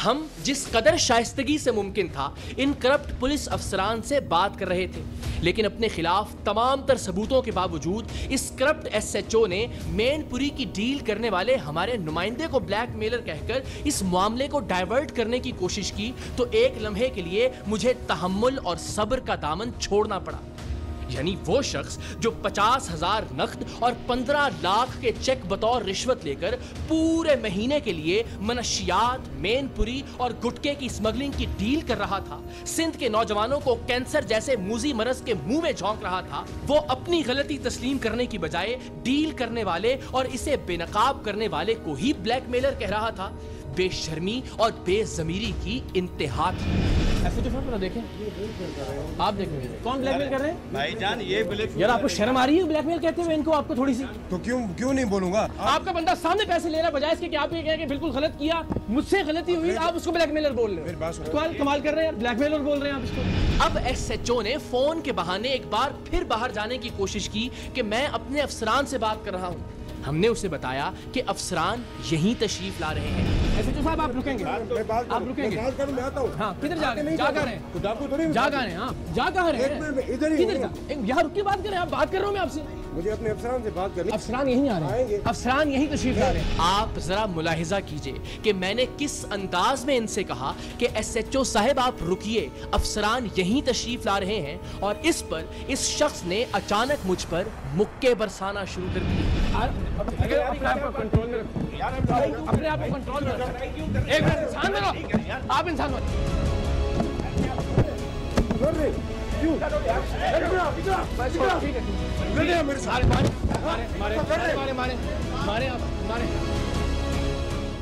हम जिस कदर शाइस्तगी से मुमकिन था इन करप्ट पुलिस अफसरान से बात कर रहे थे, लेकिन अपने खिलाफ तमाम तर सबूतों के बावजूद इस करप्ट एसएचओ ने मैनपुरी की डील करने वाले हमारे नुमाइंदे को ब्लैकमेलर कहकर इस मामले को डाइवर्ट करने की कोशिश की, तो एक लम्हे के लिए मुझे तहम्मुल और सब्र का दामन छोड़ना पड़ा। यानी वो शख्स जो 50,000 नकद और 15 लाख के चेक बतौर रिश्वत लेकर पूरे महीने के लिए मनशियात, मैनपुरी और गुटके की स्मगलिंग की डील कर रहा था, सिंध के नौजवानों को कैंसर जैसे मूजी मरज के मुंह में झोंक रहा था, वो अपनी गलती तस्लीम करने की बजाय डील करने वाले और इसे बेनकाब करने वाले को ही ब्लैकमेलर कह रहा था। बेशर्मी और बेज़मीरी की इंतहा थी। ऐसे तो देखें, आप देखें कौन ब्लैकमेल कर रहे हैं भाईजान, ये यार आपको शर्म आ रही है ब्लैकमेल कहते हुए इनको? आपको थोड़ी सी तो क्यों नहीं बोलूंगा? आपका बंदा सामने पैसे ले रहा है, बजाय इसके कि आप ये कहें कि बिल्कुल गलत किया, मुझसे गलती हुई, आप उसको ब्लैकमेलर बोल रहे हो। कमाल कर रहे हैं, ब्लैकमेलर बोल रहे हैं आप इसको। अब एसएचओ ने फोन के बहाने एक बार फिर बाहर जाने की कोशिश की कि मैं अपने अफसरान से बात कर रहा हूँ। हमने उसे बताया कि अफसरान यहीं तशरीफ ला रहे हैं। एसएचओ साहब आप रुकेंगे? आप रुकेंगे? हाँ, किधर जा रहे हैं? जा कहाँ रहे हैं? जा कहाँ रहे हैं? हाँ, जा कहाँ रहे हैं? किधर? यहाँ रुक के बात करें। आप बात कर रहे हो मैं आपसे। मुझे अपने अफसरान से बात करनी। अफसरान यहीं आ रहे हैं, अफसरान यहीं तशरीफ ला रहे हैं। आप जरा मुलाहिजा कीजिए कि मैंने किस अंदाज में इनसे कहा कि एसएचओ साहब आप रुकिए, अफसरान यहीं तशरीफ ला रहे हैं, और इस पर इस शख्स ने अचानक मुझ पर मुक्के बरसाना शुरू कर दिए। अपने आप को कंट्रोल में रखो, अपने आप को कंट्रोल में रखो। एक मिनट इंसान बनो, आप इंसान बनो।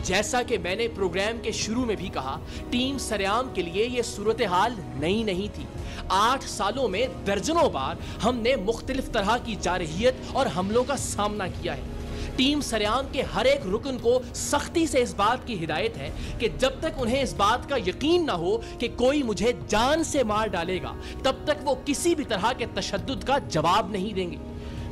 जैसा कि मैंने प्रोग्राम के शुरू में भी कहा, टीम सरेआम के लिए ये सूरत हाल नई नहीं थी। 8 सालों में दर्जनों बार हमने मुख्तलिफ तरह की जारहियत और हमलों का सामना किया है। टीम सरेआम के हर एक रुकन को सख्ती से इस बात की हिदायत है कि जब तक उन्हें इस बात का यकीन ना हो कि कोई मुझे जान से मार डालेगा, तब तक वो किसी भी तरह के तशद्दुद का जवाब नहीं देंगे।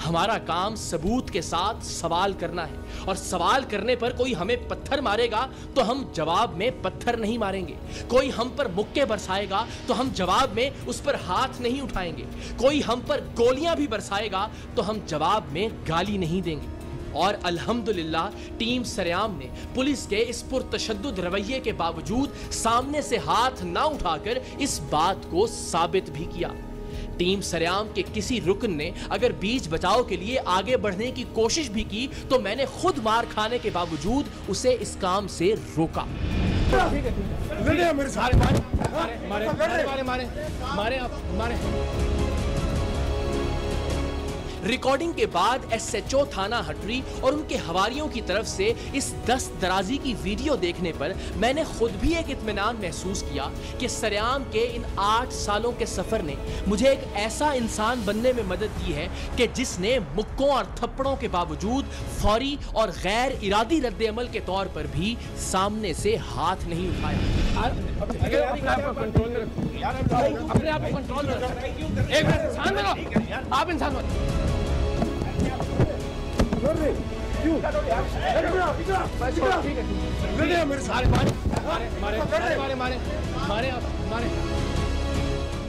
हमारा काम सबूत के साथ सवाल करना है, और सवाल करने पर कोई हमें पत्थर मारेगा तो हम जवाब में पत्थर नहीं मारेंगे। कोई हम पर मुक्के बरसाएगा तो हम जवाब में उस पर हाथ नहीं उठाएंगे। कोई हम पर गोलियां भी बरसाएगा तो हम जवाब में गाली नहीं देंगे। और अल्हम्दुलिल्लाह टीम सरेआम ने पुलिस के इस पुरतशद्दुद रवैये के बावजूद सामने से हाथ ना उठाकर इस बात को साबित भी किया। टीम सरेआम के किसी रुकन ने अगर बीच बचाव के लिए आगे बढ़ने की कोशिश भी की तो मैंने खुद मार खाने के बावजूद उसे इस काम से रोका। रिकॉर्डिंग के बाद एसएचओ थाना हटरी और उनके हवारियों की तरफ से इस दस्त दराजी की वीडियो देखने पर मैंने खुद भी एक इत्मीनान महसूस किया कि सरेआम के इन 8 सालों के सफर ने मुझे एक ऐसा इंसान बनने में मदद की है कि जिसने मुक्कों और थप्पड़ों के बावजूद फौरी और गैर इरादी रद्द-ए-अमल के तौर पर भी सामने से हाथ नहीं उठाया। अपने आप को कंट्रोल में रखो, अपने आप को कंट्रोल में रखो। एक मिनट इंसान बनो, आप इंसान बनो।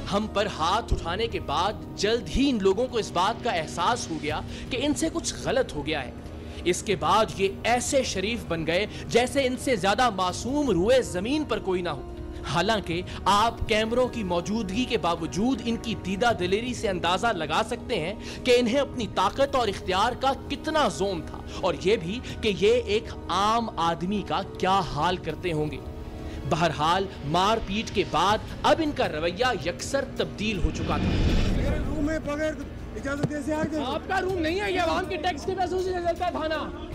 हम पर हाथ उठाने के बाद जल्द ही इन लोगों को इस बात का एहसास हो गया कि इनसे कुछ गलत हो गया है। इसके बाद ये ऐसे शरीफ बन गए जैसे इनसे ज्यादा मासूम रूए जमीन पर कोई ना हो। हालांकि आप कैमरों की मौजूदगी के बावजूद इनकी दीदा दिलेरी से अंदाजा लगा सकते हैं कि इन्हें अपनी ताकत और इख्तियार का कितना जोम था, और ये भी कि ये एक आम आदमी का क्या हाल करते होंगे। बहरहाल मारपीट के बाद अब इनका रवैया यकसर तब्दील हो चुका था। रूम में बगैर इजाजत से आपका रूम नहीं है, ये अवाम के टैक्स के पैसों से चलता है थाना।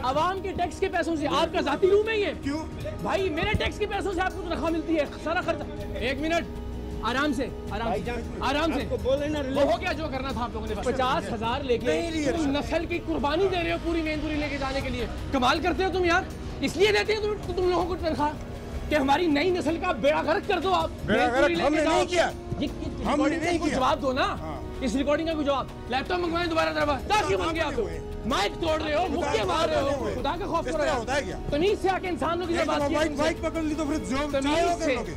अवाम के टैक्स के पैसों से आपका जाती रूम है ये? क्यों भाई, मेरे टैक्स के पैसों से आपको तनख्वाह मिलती है, सारा खर्चा। एक मिनट, आराम से आराम से वो हो गया जो करना था आप लोगों ने। 50,000 लेके तुम नस्ल की कुर्बानी दे रहे हो पूरी मैनपुरी लेके जाने के लिए। कमाल करते हो तुम यार। इसलिए देते हो तुम लोगों को तनख्वाह कि हमारी नई नस्ल का बेड़ा गर्क कर दो। आप हमने नहीं किया, हमने नहीं किया। जवाब दो ना, इस रिकॉर्डिंग का कोई जवाब। लैपटॉप मंगवाएं दोबारा, ताकि बन गया आप लोग। माइक तोड़ रहे हो, मुक्के मार रहे हो, खुदा का खौफ करो यार। तमीज से आके इंसानों की बात की, बाइक पकड़ ली तो फिर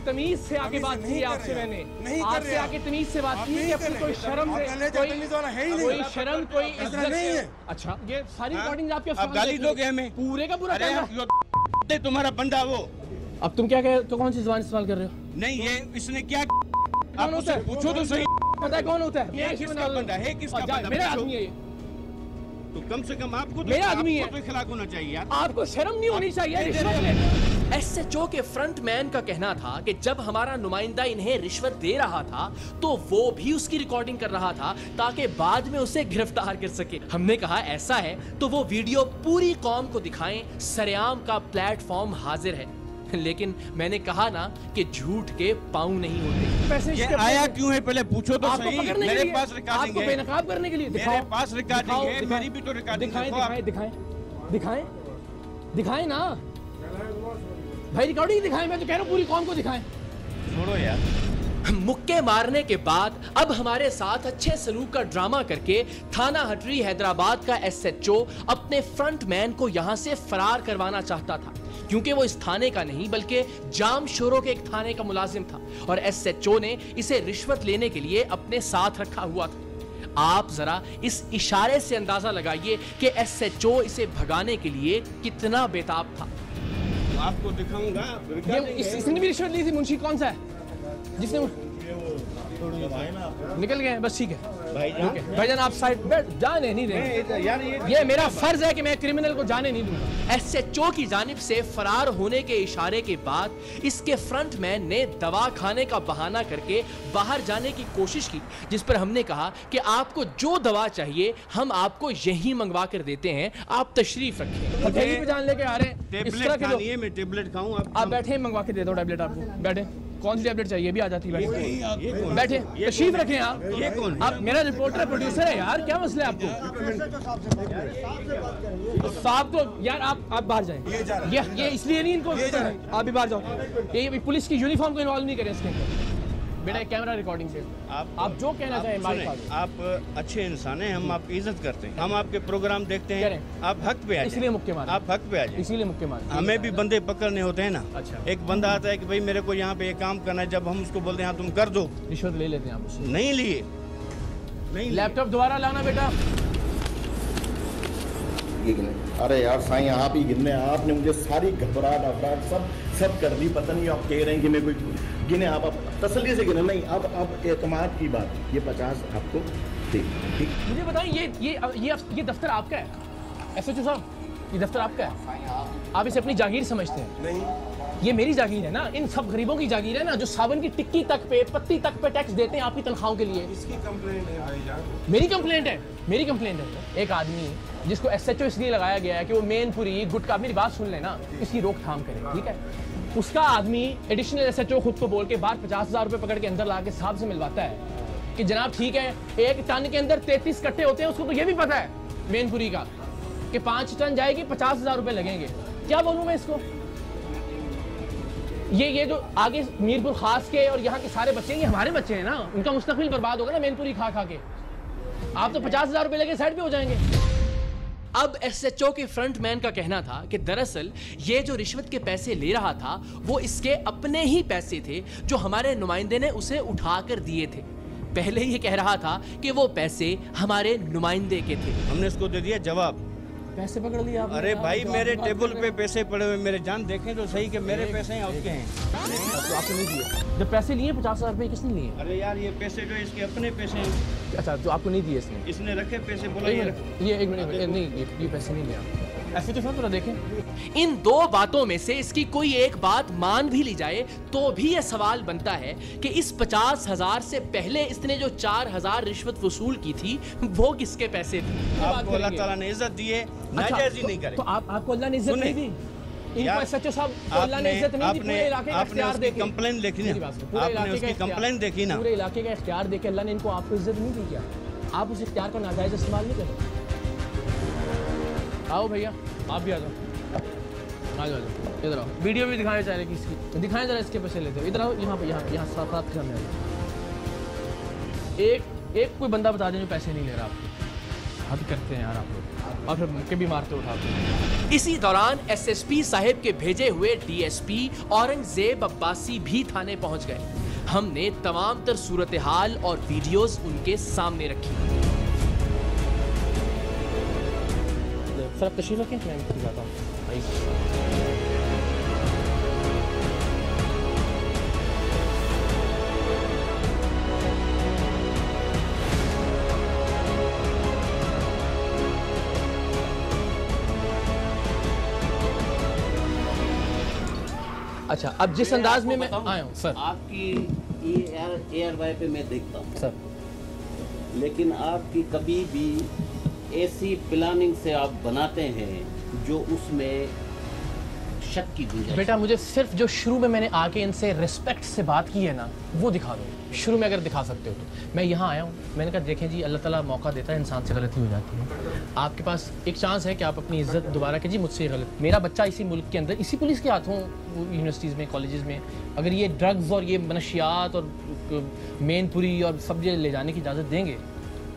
तमीज से आके बात की आपसे मैंने, आपसे आके तमीज से बात की, अपनी कोई शर्म कोई शर्म कोई इज्जत नहीं है। अच्छा ये सारी रिकॉर्डिंग आपके गाली दोगे हमें पूरे का पूरा तुम्हारा बंदा वो। अब तुम क्या तो कौन सी जुबान इस्तेमाल कर रहे हो? नहीं ये इसने क्या कौन होता है पूछो तो सही, पता है कौन होता है? ये किसका बंदा है, किसका बंदा? मेरा आदमी है ये, तो कम से कम आपको तो मेरा आदमी है, तो खिलाफ होना चाहिए यार। आपको शर्म नहीं होनी चाहिए रिश्वत लेने। एसएचओ के फ्रंटमैन का कहना था कि जब हमारा नुमाइंदा इन्हें रिश्वत दे रहा था तो वो भी उसकी रिकॉर्डिंग कर रहा था ताकि बाद में उसे गिरफ्तार कर सके। हमने कहा ऐसा है तो वो वीडियो पूरी कौम को दिखाएं, सरेआम का प्लेटफॉर्म हाजिर है। लेकिन मैंने कहा ना कि झूठ के पाँव नहीं होते। पैसे ये आया क्यों है पहले पूछो तो सही। मेरे पास रिकॉर्डिंग है, बेनकाब करने के लिए। मेरे पास रिकॉर्डिंग है, मेरी भी तो रिकॉर्डिंग है। दिखाएं ना भाई, रिकॉर्डिंग दिखाएं। मैं तो कह रहा हूँ पूरी कौम को दिखाएं। छोड़ो यार। मुक्के मारने के बाद अब हमारे साथ अच्छे सलूक का ड्रामा करके थाना हटरी हैदराबाद का एसएचओ अपने फ्रंटमैन को यहां से फरार करवाना चाहता था, क्योंकि वो इस थाने का नहीं बल्कि जाम शोरों के एक थाने का मुलाजिम था और एसएचओ ने इसे रिश्वत लेने के लिए अपने साथ रखा हुआ था। आप जरा इस इशारे से अंदाजा लगाइए कि एसएचओ इसे भगाने के लिए कितना बेताब था। आपको दिखाऊंगा। इसने भी रिश्वत ली थी। मुंशी कौन सा है जिसने? निकल गए बस, ठीक है भाईजान आप साइड बैठ, जाने नहीं देंगे यार। ये मेरा फर्ज है कि मैं क्रिमिनल को जाने नहीं दूंगा। एसएचओ की जानिब से फरार होने के इशारे के बाद इसके फ्रंटमैन ने दवा खाने का बहाना करके बाहर जाने की कोशिश की, जिस पर हमने कहा कि आपको जो दवा चाहिए हम आपको यही मंगवा कर देते हैं, आप तशरीफ रखें। पे जान लेके आ रहे हैं, इस तरह के मैं टेबलेट खाऊं? आप बैठे, मंगवा के दे दो टैबलेट आपको। बैठे, कौन सी टैबलेट चाहिए? भी आ जाती है। बैठे, तशरीफ रखें आप। ये कौन? आप मेरा रिपोर्टर प्रोड्यूसर है यार, क्या मसला है आपको? साहब तो यार आप बाहर जाएं। ये इसलिए नहीं इनको, आप भी बाहर जाओ। ये पुलिस की यूनिफॉर्म को इन्वॉल्व नहीं करें इसके अंदर। बेटा कैमरा रिकॉर्डिंग से आप जो कहना चाहें। आप अच्छे इंसान हैं, हम आपकी इज्जत करते हैं, हम आपके प्रोग्राम देखते हैं। आप हक पे आ जाए, इसलिए मुक्के मारे। आप हक पे आ जाए, इसीलिए मुक्के मारे। हमें भी बंदे पकड़ने होते हैं ना। अच्छा। एक बंदा आता है कि भाई मेरे को यहाँ पे ये काम करना है, जब हम उसको बोलते हैं हाँ तुम कर दो, रिश्वत ले लेते हैं आप उससे। नहीं लिए, नहीं। लैपटॉप दोबारा लाना बेटा। अरे यार साईं आप ही गिनने, आपने मुझे सारी घबराहट सब कर दी। पता नहीं आप कह रहे हैं कि मैं कोई गिने, आप तसल्ली से गिने। नहीं, अब एतमाद की बात, ये 50 आपको ठीक। मुझे बताइए ये दफ्तर आपका है एसएचओ साहब? ये दफ्तर आपका है? आप इसे अपनी जागीर समझते हैं? नहीं, ये मेरी जागीर है ना, इन सब गरीबों की जागीर है ना, जो सावन की टिक्की तक पे, पत्ती तक पे टैक्स देते हैं आपकी तनख्वाहों के लिए। इसकी कंप्लेंट है भाईजान। मेरी कंप्लेंट है। एक आदमी जिसको एसएचओ इसलिए लगाया गया है कि वो मेनपुरी गुटका, मेरी बात सुन लेना, इसकी रोकथाम करे, ठीक है? उसका आदमी एडिशनल एसएचओ खुद को बोल के बाहर 50,000 रुपए पकड़ के अंदर ला के साहब से मिलवाता है कि जनाब ठीक है, एक टन के अंदर 33 कट्टे होते हैं। उसको तो ये भी पता है मेनपुरी का कि 5 टन जाएगी 50,000 रुपए लगेंगे। क्या बोलूं मैं इसको? ये जो आगे मीरपुर खास के और यहाँ के सारे बच्चे, ये हमारे बच्चे हैं ना, उनका मुस्तकबिल बर्बाद होगा ना मेनपुरी खा के। आप तो 50,000 रुपए लेके साइड पे हो जाएंगे। अब एसएचओ के फ्रंटमैन का कहना था कि दरअसल ये जो रिश्वत के पैसे ले रहा था वो इसके अपने ही पैसे थे जो हमारे नुमाइंदे ने उसे उठाकर दिए थे। पहले ये कह रहा था कि वो पैसे हमारे नुमाइंदे के थे। हमने इसको दे दिया जवाब। पैसे पकड़ लिए आपने? अरे भाई मेरे टेबल पे पैसे पड़े हुए, मेरे जान देखें तो सही कि मेरे पैसे हैं उसके हैं। तो आपने नहीं दिए? जब पैसे लिए 50,000 रुपए किसने लिए? अरे यार ये पैसे जो इसके अपने पैसे हैं। अच्छा, तो आपको नहीं दिए इसने रखे पैसे, बोला ये एक मिनट नहीं, ये पैसे नहीं लिया। ऐसे तो थोड़ा देखें। इन दो बातों में से इसकी कोई एक बात मान भी ली जाए तो भी यह सवाल बनता है कि इस 50,000 से पहले इसने जो 4,000 रिश्वत वसूल की थी वो किसके पैसे थे? आपको अल्लाह ताला ने इज्जत दी है, नाजायज ही नहीं करे। तो आपको अल्लाह ने इज्जत नहीं दी? इनको एसएचओ साहब को अल्लाह ने इज्जत नहीं दी? पूरे इलाके का इख्तियार देके कंप्लेंट देखी ना, आपने उसकी कंप्लेंट देखी ना, पूरे इलाके का इख्तियार देके अल्लाह ने इनको आपको इज्जत नहीं दी क्या? आप उस इख्तियार का नाजायज इस्तेमाल नहीं करें। आओ भैया, आप भी आ जाओ, आ जाओ इधर आओ। वीडियो भी दिखाएं चाहे किसकी, दिखाएं जरा इसके पैसे लेते हो। इधर आओ, यहाँ पे, यहाँ साथ के सामने एक कोई बंदा बता दें जो पैसे नहीं ले रहा आपको। हद करते हैं यार आप लोग, और फिर मुझे भी मारते उठाते। इसी दौरान एसएसपी साहिब के भेजे हुए डीएसपी औरंगजेब अब्बासी भी थाने पहुंच गए। हमने तमाम तर सूरत हाल और वीडियोस उनके सामने रखी। सर आप तशरीफ रखें, मैं जाता हूँ। अच्छा, अब जिस अंदाज में मैं आया हूँ सर, आपकी एयर वाई पे मैं देखता हूँ सर, लेकिन आपकी कभी भी ऐसी प्लानिंग से आप बनाते हैं जो उसमें शक की गुंजाइश। बेटा मुझे सिर्फ जो शुरू में मैंने आके इनसे रिस्पेक्ट से बात की है ना, वो दिखा दो। शुरू में अगर दिखा सकते हो तो। मैं यहाँ आया हूँ, मैंने कहा देखें जी, अल्लाह ताला मौका देता है, इंसान से गलती हो जाती है। आपके पास एक चांस है कि आप अपनी इज्जत दोबारा कीजिए, मुझसे गलत। मेरा बच्चा इसी मुल्क के अंदर, इसी पुलिस के हाथों, यूनिवर्सिटीज़ में, कॉलेजेस में, अगर ये ड्रग्स और ये मनशियात और मेनपुरी और सब ले जाने की इजाज़त देंगे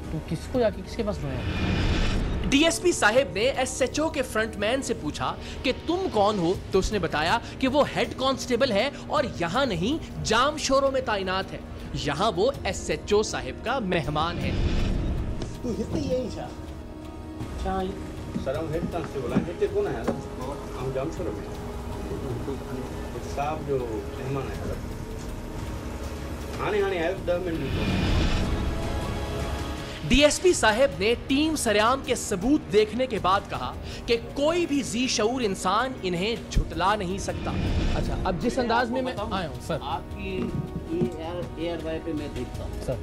तो किसको जाके किसके पास रोएं? डीएसपी साहिब ने एसएचओ के फ्रंटमैन से पूछा कि तुम कौन हो, तो उसने बताया कि वो हेड कांस्टेबल है और यहाँ नहीं जाम शोरों में तैनात है। यहाँ वो एसएचओ साहिब का मेहमान है। तू हिते यही छा सर, हम हेड कांस्टेबल हैं। हिते कौन है? हम जामशोर में साहब जो मेहमान है। हाने आयो 10 मिनट। डीएसपी साहब ने टीम सरेआम के सबूत देखने के बाद कहा कि कोई भी जी शऊर इंसान इन्हें झुटला नहीं सकता। अच्छा, अब जिस अंदाज में मैं आया हूँ सर, आपकी एयर वाई पे मैं देखता हूँ सर,